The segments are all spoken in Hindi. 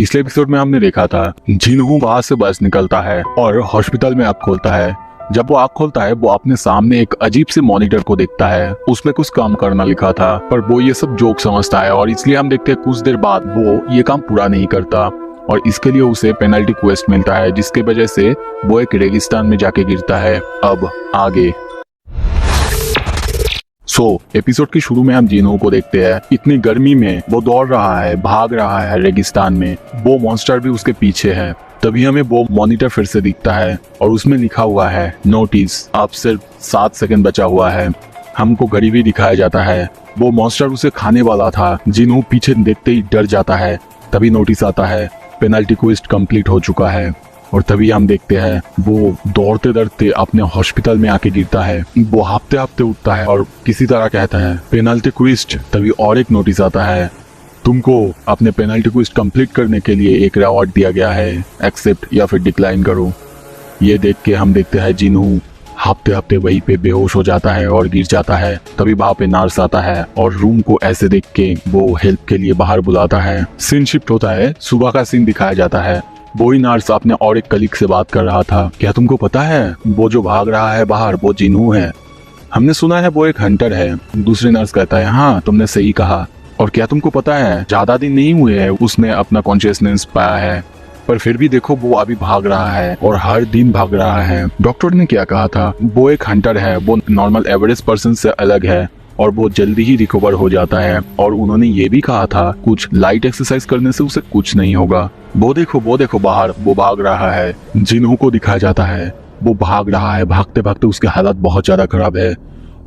पिछले एपिसोड में हमने देखा था जिनहू वहां से बस निकलता है और हॉस्पिटल में आँख खोलता है। जब वो आँख खोलता है वो अपने सामने एक अजीब से मॉनिटर को देखता है। उसमें कुछ काम करना लिखा था पर वो ये सब जोक समझता है और इसलिए हम देखते हैं कुछ देर बाद वो ये काम पूरा नहीं करता और इसके लिए उसे पेनल्टी क्वेस्ट मिलता है, जिसके वजह से वो एक रेगिस्तान में जाके गिरता है। अब आगे एपिसोड के शुरू में हम जिनहू को देखते हैं। इतनी गर्मी में वो दौड़ रहा है, भाग रहा है रेगिस्तान में। वो मॉन्स्टर भी उसके पीछे है। तभी हमें वो मॉनिटर फिर से दिखता है और उसमें लिखा हुआ है नोटिस, अब सिर्फ 7 सेकंड बचा हुआ है। हमको घड़ी भी दिखाया जाता है। वो मॉन्स्टर उसे खाने वाला था। जिनहू पीछे देखते ही डर जाता है। तभी नोटिस आता है पेनल्टी क्वेस्ट कंप्लीट हो चुका है और तभी हम देखते हैं वो दौड़ते दौड़ते अपने हॉस्पिटल में आके गिरता है। वो हाफते हाफते उठता है और किसी तरह कहता है पेनल्टी क्वेस्ट। तभी और एक नोटिस आता है, तुमको अपने पेनल्टी क्वेस्ट कंप्लीट करने के लिए एक रिवॉर्ड दिया गया है, एक्सेप्ट या फिर डिक्लाइन करो। ये देख के हम देखते हैं जिनहू हाफते हाफते वहीं पे बेहोश हो जाता है और गिर जाता है। तभी वहाँ पे नर्स आता है और रूम को ऐसे देख के वो हेल्प के लिए बाहर बुलाता है। सीन शिफ्ट होता है, सुबह का सीन दिखाया जाता है। वही नर्स अपने और एक कलीग से बात कर रहा था, क्या तुमको पता है वो जो भाग रहा है बाहर वो जिनहू है? हमने सुना है वो एक हंटर है। दूसरी नर्स कहता है हाँ तुमने सही कहा। और क्या तुमको पता है ज्यादा दिन नहीं हुए हैं उसने अपना कॉन्शियसनेस पाया है, पर फिर भी देखो वो अभी भाग रहा है और हर दिन भाग रहा है। डॉक्टर ने क्या कहा था, वो एक हंटर है, वो नॉर्मल एवरेज पर्सन से अलग है और वो जल्दी ही रिकवर हो जाता है। और उन्होंने ये भी कहा था कुछ लाइट एक्सरसाइज करने से उसे कुछ नहीं होगा। वो देखो बाहर वो भाग रहा है। जिनहू को दिखाया जाता है वो भाग रहा है। भागते भागते उसकी हालत बहुत ज्यादा खराब है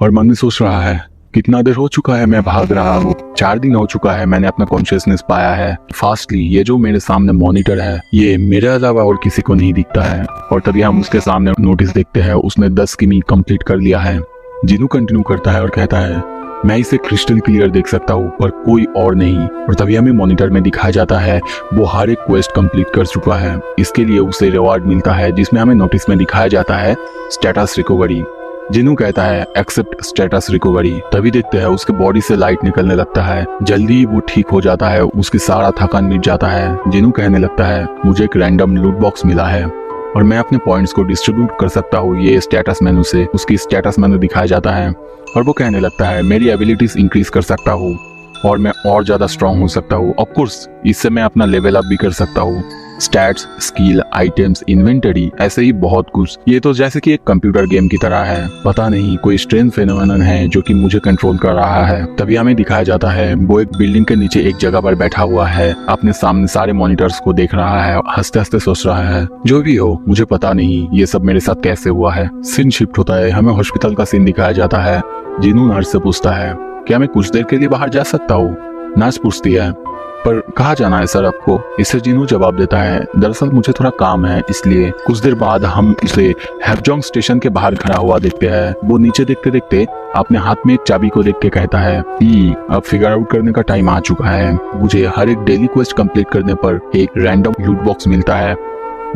और मन में सोच रहा है कितना देर हो चुका है मैं भाग रहा हूँ। 4 दिन हो चुका है मैंने अपना कॉन्शियसनेस पाया है फास्टली। ये जो मेरे सामने मॉनिटर है ये मेरे अलावा और किसी को नहीं दिखता है। और तभी हम उसके सामने नोटिस देखते हैं उसने 10 किमी कंप्लीट कर लिया है। जिनहू कंटिन्यू करता है और कहता है मैं इसे क्रिस्टल क्लियर देख सकता हूँ पर कोई और नहीं। और तभी हमें मॉनिटर में दिखाया जाता है वो हर एक क्वेस्ट कंप्लीट कर चुका है। इसके लिए उसे रिवॉर्ड मिलता है जिसमें हमें नोटिस में दिखाया जाता है स्टेटस रिकवरी। जिनहू कहता है एक्सेप्ट स्टेटस रिकवरी। तभी देखते हैं उसके बॉडी से लाइट निकलने लगता है। जल्दी वो ठीक हो जाता है, उसकी सारा थकान मिट जाता है। जिनहू कहने लगता है मुझे एक रैंडम लूट बॉक्स मिला है और मैं अपने पॉइंट्स को डिस्ट्रीब्यूट कर सकता हूँ ये स्टेटस मेनू से। उसकी स्टेटस मेनू दिखाया जाता है और वो कहने लगता है मेरी एबिलिटीज इंक्रीज कर सकता हूँ और मैं और ज्यादा स्ट्रांग हो सकता हूँ। ऑफ कोर्स इससे मैं अपना लेवल अप भी कर सकता हूँ। स्टैट्स, स्किल, आइटम्स, इन्वेंटरी, ऐसे ही बहुत कुछ। ये तो जैसे कि एक कंप्यूटर गेम की तरह है। पता नहीं कोई स्ट्रेंज फेनोमेनन है जो कि मुझे कंट्रोल कर रहा है। तभी हमें दिखाया जाता है वो एक बिल्डिंग के नीचे एक जगह पर बैठा हुआ है, अपने सामने सारे मॉनिटर्स को देख रहा है, हंसते हंसते सोच रहा है जो भी हो मुझे पता नहीं ये सब मेरे साथ कैसे हुआ है। सीन शिफ्ट होता है, हमें हॉस्पिटल का सीन दिखाया जाता है। जिनहू नर्स से पूछता है क्या मैं कुछ देर के लिए बाहर जा सकता हूँ? नर्स पूछती है पर कहाँ जाना है सर आपको? इससे जिनहू जवाब देता है दरअसल मुझे थोड़ा काम है इसलिए। कुछ देर बाद हम उसे हैपजोंग स्टेशन के बाहर खड़ा हुआ देखते हैं। वो नीचे देखते देखते अपने हाथ में एक चाबी को देख के कहता है अब फिगर आउट करने का टाइम आ चुका है। मुझे हर एक डेली क्वेस्ट कंप्लीट करने पर एक रैंडम लूट बॉक्स मिलता है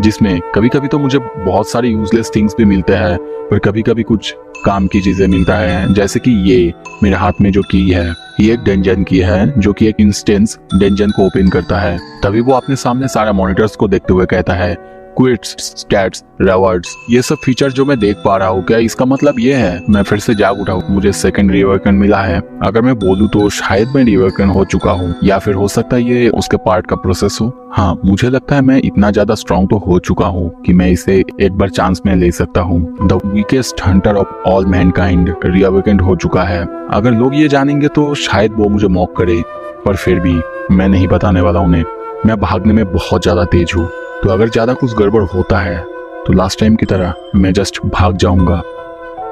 जिसमें कभी कभी तो मुझे बहुत सारे यूजलेस थिंग्स भी मिलते हैं पर कभी कभी कुछ काम की चीजें मिलता है। जैसे कि ये मेरे हाथ में जो की है ये एक डंजन की है जो कि एक इंस्टेंस डंजन को ओपन करता है। तभी वो अपने सामने सारा मॉनिटर्स को देखते हुए कहता है क्विट्स, स्टैट्स, रिवॉर्ड्स, ये सब फीचर जो मैं देख पा रहा हूँ क्या इसका मतलब ये है मैं फिर से जाग उठा हूँ, मुझे सेकंड रिवर्कन मिला है? अगर मैं बोलूँ तो शायद मैं रिवर्कन हो चुका हूँ या फिर हो सकता है ये उसके पार्ट का प्रोसेस हो। हाँ मुझे लगता है मैं इतना ज्यादा स्ट्रॉन्ग तो हो चुका हूँ कि मैं इसे एक बार चांस में ले सकता हूँ। The weakest hunter of all mankind reawaken हो चुका है। अगर लोग ये जानेंगे तो शायद वो मुझे मॉक करे, पर फिर भी मैं नहीं बताने वाला उन्हें। मैं भागने में बहुत ज्यादा तेज हूँ तो अगर ज्यादा कुछ गड़बड़ होता है तो लास्ट टाइम की तरह मैं जस्ट भाग जाऊंगा।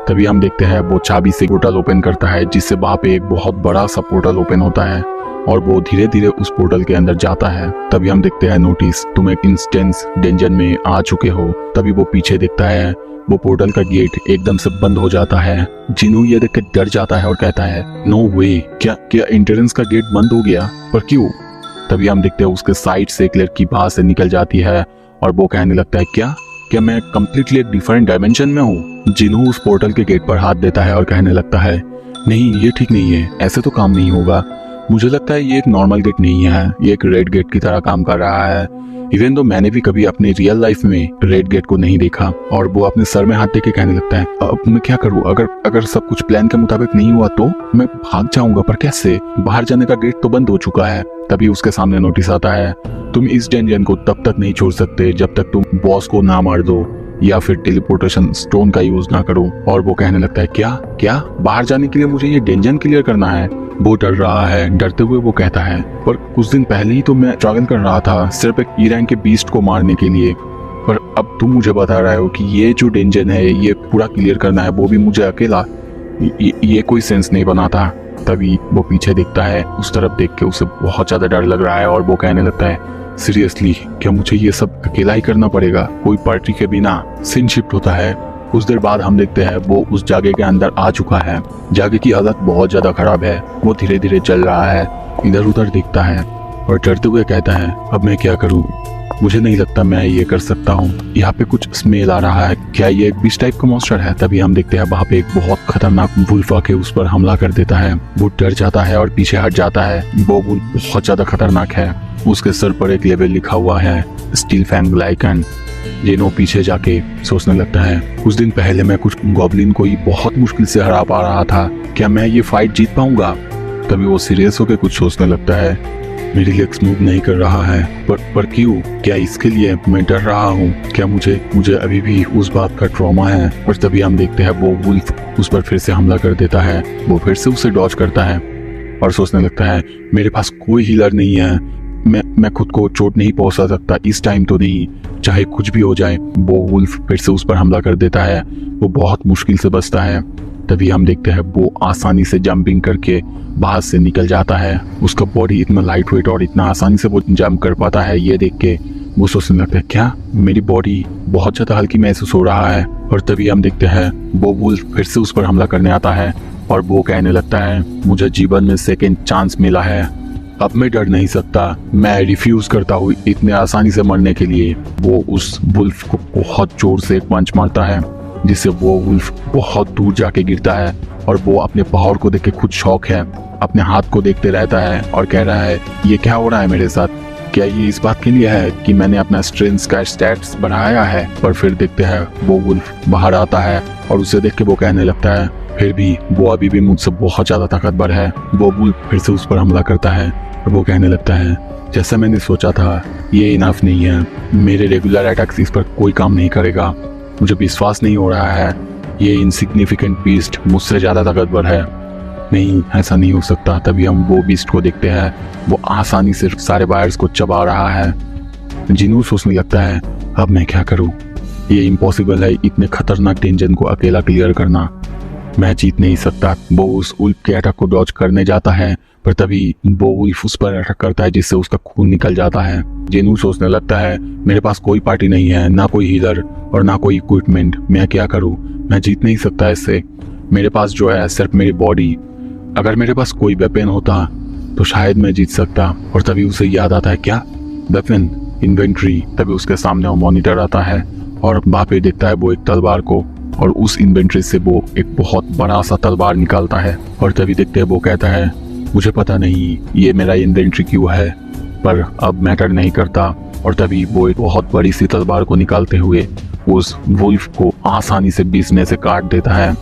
तभी हम देखते हैं वो चाबी से पोर्टल ओपन करता है जिससे वहां पे एक बहुत बड़ा सा पोर्टल ओपन होता है और वो धीरे धीरे उस पोर्टल के अंदर जाता है। तभी हम देखते हैं नोटिस तुम एक इंस्टेंस डेंजन में आ चुके हो। तभी वो पीछे देखता है वो पोर्टल का गेट एकदम से बंद हो जाता है। जिनहू ये देख के डर जाता है और कहता है नो वे, क्या एंट्रेंस का गेट बंद हो गया? पर क्यों? तभी हम देखते हैं उसके साइड से एक लड़की बाहर से निकल जाती है और वो कहने लगता है क्या मैं कम्प्लीटली एक डिफरेंट डायमेंशन में हूँ? जिनहू उस पोर्टल के गेट पर हाथ देता है और कहने लगता है नहीं ये ठीक नहीं है, ऐसे तो काम नहीं होगा। मुझे लगता है ये एक नॉर्मल गेट नहीं है, ये एक रेड गेट की तरह काम कर रहा है। इवन तो मैंने भी कभी अपनी रियल लाइफ में रेड गेट को नहीं देखा। और वो अपने सर में हाथ दे के कहने लगता है, अब मैं क्या करूं? अगर सब कुछ प्लान के मुताबिक नहीं हुआ तो मैं भाग जाऊंगा, पर कैसे? बाहर जाने का गेट तो बंद हो चुका है। तभी उसके सामने नोटिस आता है, तुम इस डंजन को तब तक नहीं छोड़ सकते जब तक तुम बॉस को ना मार दो या फिर टेलीपोर्टेशन स्टोन का यूज ना करो। और वो कहने लगता है, क्या बाहर जाने के लिए मुझे ये डंजन क्लियर करना है? वो डर रहा है। डरते हुए वो कहता है, पर कुछ दिन पहले ही तो मैं स्ट्रगल कर रहा था सिर्फ एक ई रैंक के बीस्ट को मारने के लिए, पर अब तुम मुझे बता रहे हो कि ये जो डंजन है ये पूरा क्लियर करना है, वो भी मुझे अकेला। ये कोई सेंस नहीं बनाता। तभी वो पीछे देखता है, उस तरफ देख के उसे बहुत ज्यादा डर लग रहा है और वो कहने लगता है, सीरियसली क्या मुझे ये सब अकेला ही करना पड़ेगा? कोई पार्टी के बिना? सीन शिफ्ट होता है। कुछ देर बाद हम देखते हैं वो उस जागे के अंदर आ चुका है। जागे की हालत बहुत ज्यादा खराब है। वो धीरे धीरे चल रहा है, इधर उधर देखता है और डरते हुए कहता है, अब मैं क्या करूं? मुझे नहीं लगता मैं ये कर सकता हूँ। यहाँ पे कुछ स्मेल आ रहा है, क्या ये एक बीस्ट टाइप का मॉन्स्टर है? तभी हम देखते हैं वहाँ पे एक बहुत खतरनाक वुल्फ आके उस पर हमला कर देता है। वो डर जाता है और पीछे हट जाता है। वो वुल्फ बहुत ज्यादा खतरनाक है। उसके सर पर एक लेबल लिखा हुआ है, स्टील फैंग लाइकन। जेनो पीछे जाके सोचने लगता है, कुछ दिन पहले मैं कुछ गॉब्लिन को ही बहुत मुश्किल से हरा पा रहा था, क्या मैं ये फाइट जीत पाऊंगा? तभी वो सीरियस होकर कुछ सोचने लगता है, मेरी लेग्स मूव नहीं कर रहा है, पर क्यों? क्या इसके लिए मैं डर रहा हूँ? क्या मुझे अभी भी उस बात का ट्रॉमा है? और तभी हम देखते हैं वो वुल्फ उस पर फिर से हमला कर देता है। वो फिर से उसे डॉज करता है और सोचने लगता है, मेरे पास कोई हीलर नहीं है, मैं खुद को चोट नहीं पहुंचा सकता इस टाइम तो नहीं, चाहे कुछ भी हो जाए। वो वुल्फ फिर से उस पर हमला कर देता है। वो बहुत मुश्किल से बचता है। तभी हम देखते हैं वो आसानी से जंपिंग करके बाहर से निकल जाता है। उसका बॉडी इतना लाइट वेट और इतना आसानी से वो जंप कर पाता है, ये देख के वो सोचने लगता है, क्या मेरी बॉडी बहुत ज्यादा हल्की महसूस हो रहा है? और तभी हम देखते हैं वो वुल्फ फिर से उस पर हमला करने आता है और वो कहने लगता है, मुझे जीवन में सेकेंड चांस मिला है, अब मैं डर नहीं सकता, मैं रिफ्यूज करता हूँ इतने आसानी से मरने के लिए। वो उस वुल्फ को बहुत जोर से एक पंच मारता है जिससे वो वुल्फ बहुत दूर जाके गिरता है और वो अपने पहाड़ को देख के खुद शॉक है। अपने हाथ को देखते रहता है और कह रहा है, ये क्या हो रहा है मेरे साथ? क्या ये इस बात के लिए है कि मैंने अपना स्ट्रेंथ का स्टैट्स बढ़ाया है? पर फिर देखते हैं वो वुल्फ बाहर आता है और उसे देख के वो कहने लगता है, फिर भी वो अभी भी मुझसे बहुत ज्यादा ताकतवर है। वो वुल्फ फिर से उस पर हमला करता है और वो कहने लगता है, जैसा मैंने सोचा था ये इनफ नहीं है, मेरे रेगुलर अटैक्स इस पर कोई काम नहीं करेगा। मुझे विश्वास नहीं हो रहा है, ये इनसिग्निफिकेंट बीस्ट मुझसे ज्यादा ताकतवर है। नहीं, ऐसा नहीं हो सकता। तभी हम वो बीस्ट को देखते हैं, वो आसानी से सारे वायर्स को चबा रहा है। जिनू सोचने लगता है, अब मैं क्या करूं? ये इम्पॉसिबल है इतने खतरनाक डेंजर को अकेला क्लियर करना, मैं जीत नहीं सकता। वो उस उल्फ के अटैक को डॉज करने जाता है, पर तभी वो उल्फ उस पर अटैक करता है जिससे उसका खून निकल जाता है। जेनू सोचने लगता है, मेरे पास कोई पार्टी नहीं है, ना कोई हीलर और ना कोई इक्विपमेंट, मैं क्या करूं? मैं जीत नहीं सकता इससे। मेरे पास जो है सिर्फ मेरी बॉडी, अगर मेरे पास कोई वेपन होता तो शायद मैं जीत सकता। और तभी उसे याद आता है, क्या वेपन? इन्वेंट्री। तभी उसके सामने वो मॉनिटर आता है और वहाँ पे देखता है वो एक तलवार को और उस इन्वेंट्री से वो एक बहुत बड़ा सा तलवार निकालता है। और तभी देखते हैं वो कहता है, मुझे पता नहीं ये मेरा इन्वेंट्री क्यों है, पर अब मैटर नहीं करता। और तभी वो एक बहुत बड़ी सी तलवार को निकालते हुए उस वुल्फ को आसानी से बीच में से काट देता है।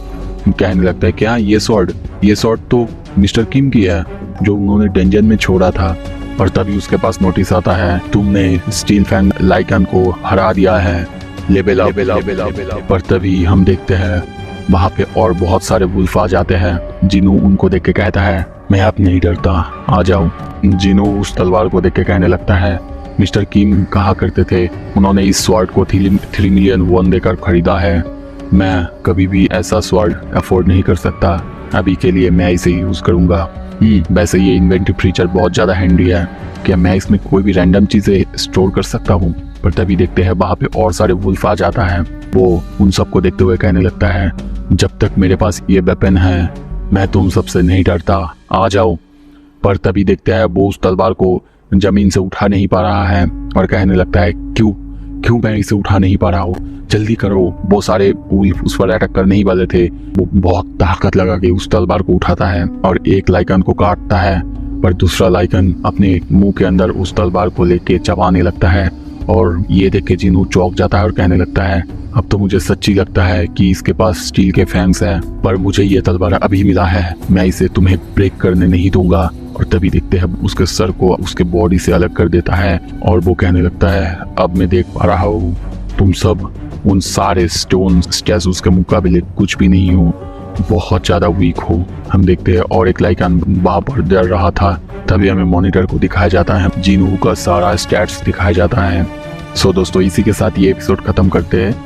कहने लगता है, क्या ये स्वॉर्ड तो मिस्टर किम की है जो उन्होंने डंजन में छोड़ा था। और तभी उसके पास नोटिस आता है, तुमने स्टील फैंग लाइकन को हरा दिया है, लेवल अप। पर तभी हम देखते हैं वहाँ पे और बहुत सारे वुल्फ आ जाते हैं। जिनू उनको देख के कहता है, मैं अब नहीं डरता, आ जाओ। जिनू उस तलवार को देख के कहने लगता है, मिस्टर किम कहा करते थे उन्होंने इस स्वॉर्ड को 3 मिलियन वॉन देकर खरीदा है, मैं कभी भी ऐसा स्वॉर्ड अफोर्ड नहीं कर सकता, अभी के लिए मैं इसे यूज करूंगा। वैसे ये इन्वेंटरी फीचर बहुत ज्यादा हैंडी है, क्या मैं इसमें कोई भी रैंडम चीजें स्टोर कर सकता हूँ? पर तभी देखते हैं वहाँ पे और सारे वुल्फ आ जाता है। वो उन सबको देखते हुए कहने लगता है, जब तक मेरे पास ये वेपन है मैं तुम सबसे नहीं डरता, आ जाओ। पर तभी देखते हैं वो उस तलवार को जमीन से उठा नहीं पा रहा है और कहने लगता है, क्यों मैं इसे उठा नहीं पा रहा हूँ, जल्दी करो। वो सारे वुल्फ उस पर अटैक करने ही वाले थे। वो बहुत ताकत लगा के उस तलवार को उठाता है और एक लाइकन को काटता है पर दूसरा लाइकन अपने मुंह के अंदर उस तलवार को लेके चबाने लगता है और ये देख के जिनू चौंक जाता है और कहने लगता है अब तो मुझे सच्ची लगता है कि इसके पास स्टील के फैंग्स हैं, पर मुझे ये तलवार अभी मिला है, मैं इसे तुम्हें ब्रेक करने नहीं दूंगा। और तभी देखते हैं उसके सर को उसके बॉडी से अलग कर देता है और वो कहने लगता है अब मैं देख पा रहा हूँ तुम सब उन सारे स्टोन स्टैचूज के मुकाबले कुछ भी नहीं हो, बहुत ज्यादा वीक हो। हम देखते हैं और एक लाइकन वहां पर डर रहा था, तभी हमें मॉनिटर को दिखाया जाता है, जिनू का सारा स्टैट्स दिखाया जाता है। सो दोस्तों इसी के साथ ये एपिसोड खत्म करते हैं।